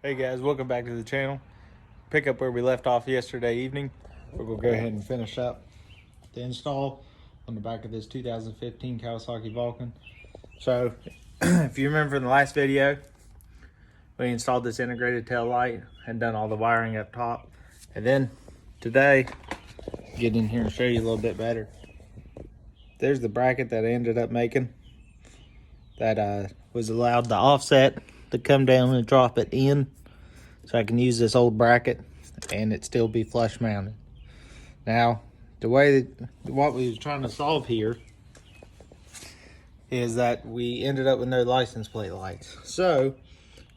Hey guys, welcome back to the channel. Pick up where we left off yesterday evening. We're gonna go ahead and finish up the install on the back of this 2015 Kawasaki Vulcan. So, if you remember in the last video, we installed this integrated tail light and done all the wiring up top. And then today, get in here and show you a little bit better. There's the bracket that I ended up making that was allowed the offset to come down and drop it in, so I can use this old bracket and it still be flush mounted. Now, the way that what we was trying to solve here is that we ended up with no license plate lights. So,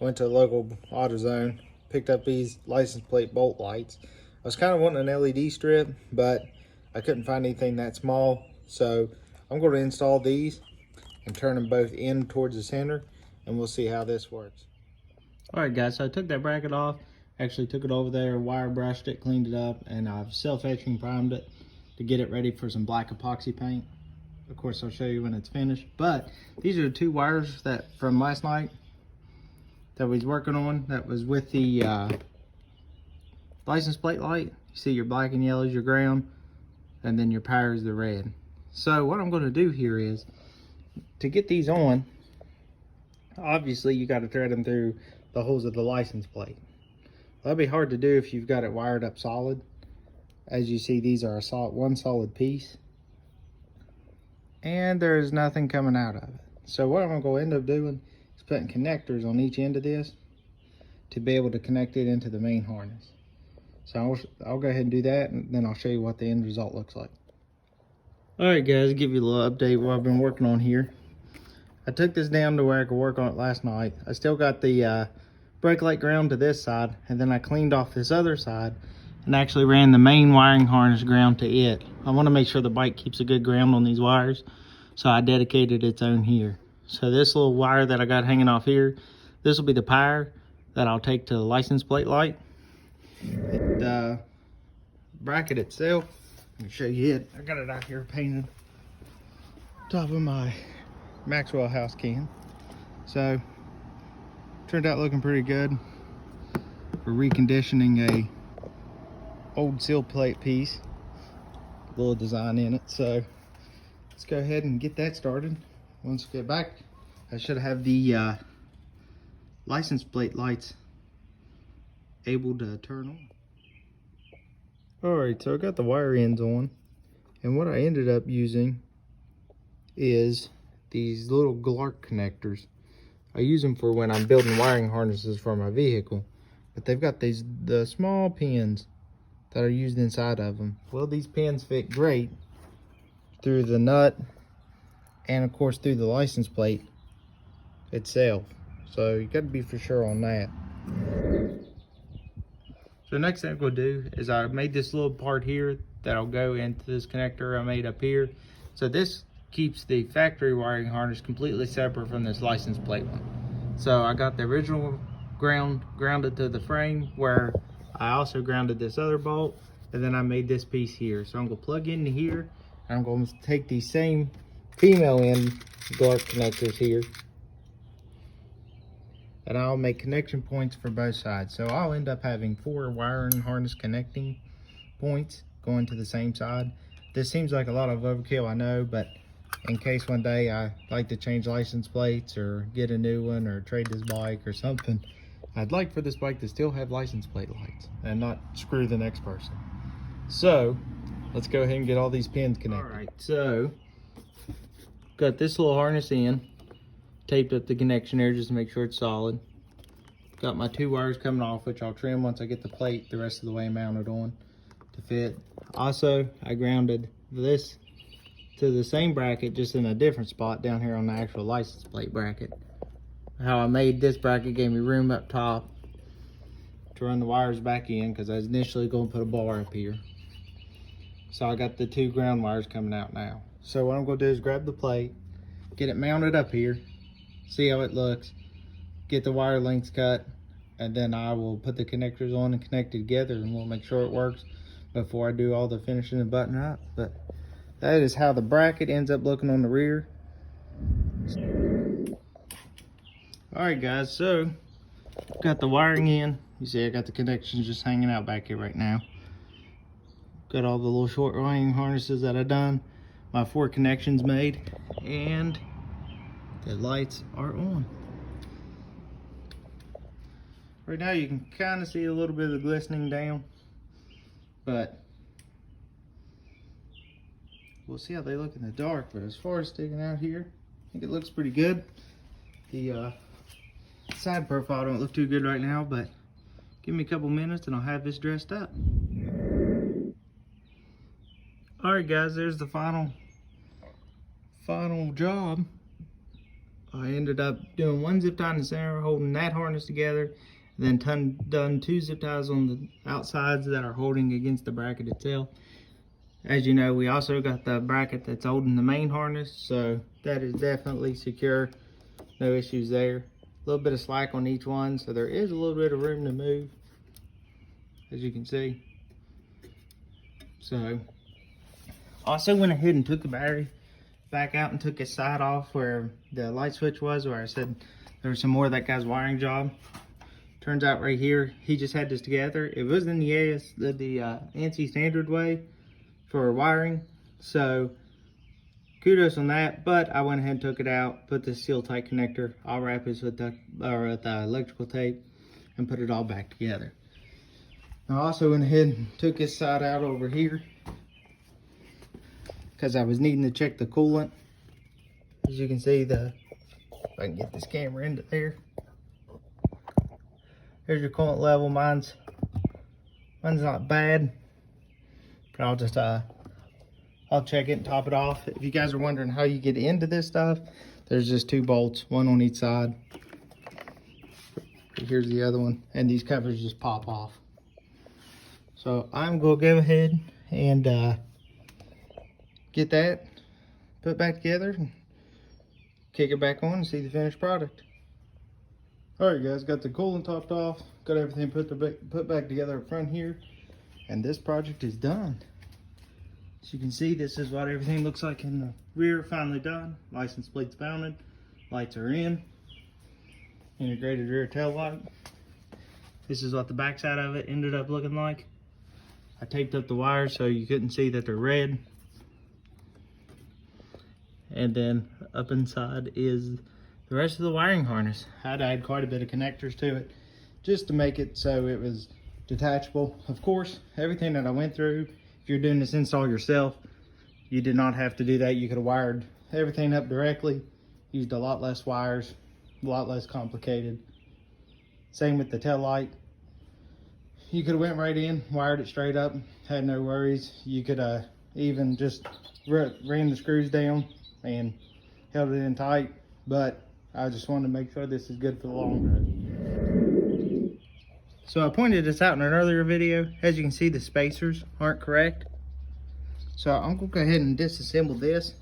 went to a local AutoZone, picked up these license plate bolt lights. I was kind of wanting an LED strip, but I couldn't find anything that small. So, I'm going to install these and turn them both in towards the center, and we'll see how this works. Alright guys, so I took that bracket off, actually took it over there, wire brushed it, cleaned it up, and I've self-etching primed it to get it ready for some black epoxy paint. Of course, I'll show you when it's finished. But these are the two wires that from last night that we was working on, that was with the license plate light. You see your black and yellow is your ground, and then your power is the red. So what I'm going to do here is, to get these on, obviously you got to thread them through the holes of the license plate. That'll be hard to do if you've got it wired up solid. As you see, these are one solid piece, and there is nothing coming out of it. So what I'm going to end up doing is putting connectors on each end of this to be able to connect it into the main harness. So I'll go ahead and do that, and then I'll show you what the end result looks like. Alright guys, give you a little update what I've been working on here. I took this down to where I could work on it last night. I still got the brake light ground to this side, and then I cleaned off this other side and actually ran the main wiring harness ground to it. I want to make sure the bike keeps a good ground on these wires, so I dedicated its own here. So this little wire that I got hanging off here, this will be the power that I'll take to the license plate light. The bracket itself, I can show you it. I got it out here painted top of my Maxwell house can. So turned out looking pretty good for reconditioning a old seal plate piece, a little design in it. So let's go ahead and get that started. Once we get back, I should have the license plate lights able to turn on. Alright, so I got the wire ends on, and what I ended up using is these little Glark connectors. I use them for when I'm building wiring harnesses for my vehicle, but they've got the small pins that are used inside of them. Well, these pins fit great through the nut and of course through the license plate itself, so you got to be for sure on that. So the next thing I'm going to do is I made this little part here that'll go into this connector I made up here. So this keeps the factory wiring harness completely separate from this license plate one. So I got the original grounded to the frame, where I also grounded this other bolt, and then I made this piece here. So I'm going to plug into here, and I'm going to take these same female end Glark connectors here, and I'll make connection points for both sides. So I'll end up having 4 wiring harness connecting points going to the same side. This seems like a lot of overkill, I know, but in case one day I like to change license plates or get a new one or trade this bike or something, I'd like for this bike to still have license plate lights and not screw the next person. So let's go ahead and get all these pins connected. Alright, so got this little harness in, taped up the connection there just to make sure it's solid. Got my 2 wires coming off, which I'll trim once I get the plate the rest of the way mounted on to fit. Also, I grounded this to the same bracket, just in a different spot down here on the actual license plate bracket. How I made this bracket gave me room up top to run the wires back in, because I was initially going to put a bar up here. So I got the 2 ground wires coming out now. So what I'm going to do is grab the plate, get it mounted up here, see how it looks, get the wire lengths cut, and then I will put the connectors on and connect it together, and we'll make sure it works before I do all the finishing and button up. But that is how the bracket ends up looking on the rear. Alright guys, so Got the wiring in. You see I got the connections just hanging out back here right now. Got all the little short wiring harnesses that I've done. My 4 connections made, and the lights are on. Right now you can kind of see a little bit of the glistening down, but we'll see how they look in the dark. But as far as sticking out here, I think it looks pretty good. The side profile don't look too good right now, but give me a couple minutes and I'll have this dressed up. Alright guys, there's the final job. I ended up doing 1 zip tie in the center, holding that harness together, then done 2 zip ties on the outsides that are holding against the bracket itself. As you know, we also got the bracket that's holding the main harness, so that is definitely secure. No issues there. A little bit of slack on each one, so there is a little bit of room to move, as you can see. So, also went ahead and took the battery back out and took his side off where the light switch was, where I said there was some more of that guy's wiring job. Turns out right here, he just had this together. It was in the ANSI standard way for wiring, so kudos on that. But I went ahead and took it out, put the seal tight connector, I'll wrap this with the electrical tape, and put it all back together. I also went ahead and took his side out over here because I was needing to check the coolant. As you can see, if I can get this camera into there. There's your coolant level. Mine's not bad, but I'll just I'll check it and top it off. If you guys are wondering how you get into this stuff, there's just 2 bolts, 1 on each side. Here's the other one, and these covers just pop off. So I'm gonna go ahead and get that put back together and kick it back on and see the finished product. Alright guys, got the coolant topped off, got everything put back together up front here, and this project is done. As you can see, this is what everything looks like in the rear, finally done. License plates mounted, lights are in, integrated rear tail light. This is what the back side of it ended up looking like. I taped up the wires so you couldn't see that they're red. And then up inside is the rest of the wiring harness. I had to add quite a bit of connectors to it just to make it so it was detachable. Of course, everything that I went through, if you're doing this install yourself, you did not have to do that. You could have wired everything up directly, used a lot less wires, a lot less complicated. Same with the tail light. You could have went right in, wired it straight up, had no worries. You could even just ran the screws down and held it in tight, but I just wanted to make sure this is good for the long run. So I pointed this out in an earlier video. As you can see, the spacers aren't correct. So I'm gonna go ahead and disassemble this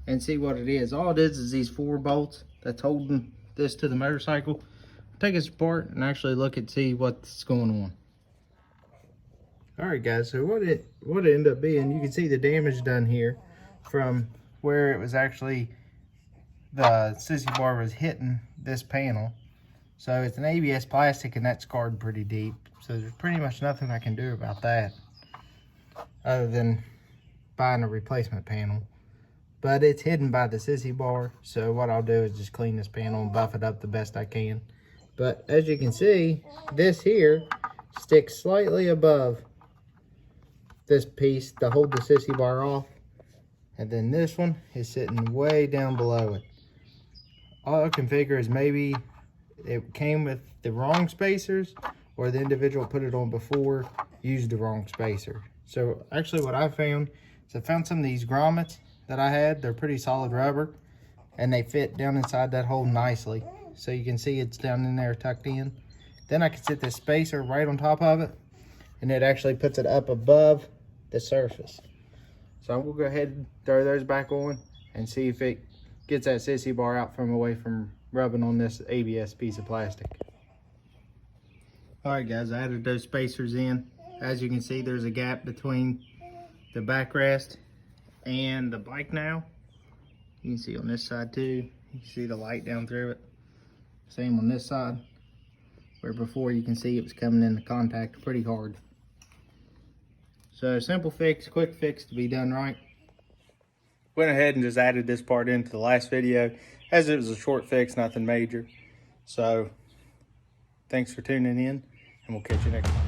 and see what it is. All it is these 4 bolts that's holding this to the motorcycle. Take this apart and actually look and see what's going on. Alright guys, so what it ended up being, you can see the damage done here from where it was actually the sissy bar was hitting this panel. So it's an ABS plastic and that's scarred pretty deep. So there's pretty much nothing I can do about that other than buying a replacement panel. But it's hidden by the sissy bar. So what I'll do is just clean this panel and buff it up the best I can. But as you can see, this here sticks slightly above this piece to hold the sissy bar off. And then this one is sitting way down below it. All I can figure is maybe it came with the wrong spacers, or the individual put it on before used the wrong spacer. So actually what I found is I found some of these grommets that I had. They're pretty solid rubber and they fit down inside that hole nicely. So you can see it's down in there tucked in. Then I can sit this spacer right on top of it and it actually puts it up above the surface. So I'm gonna go ahead and throw those back on and see if it gets that sissy bar out from away from rubbing on this ABS piece of plastic. All right guys, I added those spacers in. As you can see, there's a gap between the backrest and the bike now. You can see on this side too. You can see the light down through it. Same on this side. where before you can see it was coming into contact pretty hard. So simple fix, quick fix to be done right. Went ahead and just added this part into the last video as it was a short fix, nothing major. So thanks for tuning in, and we'll catch you next time.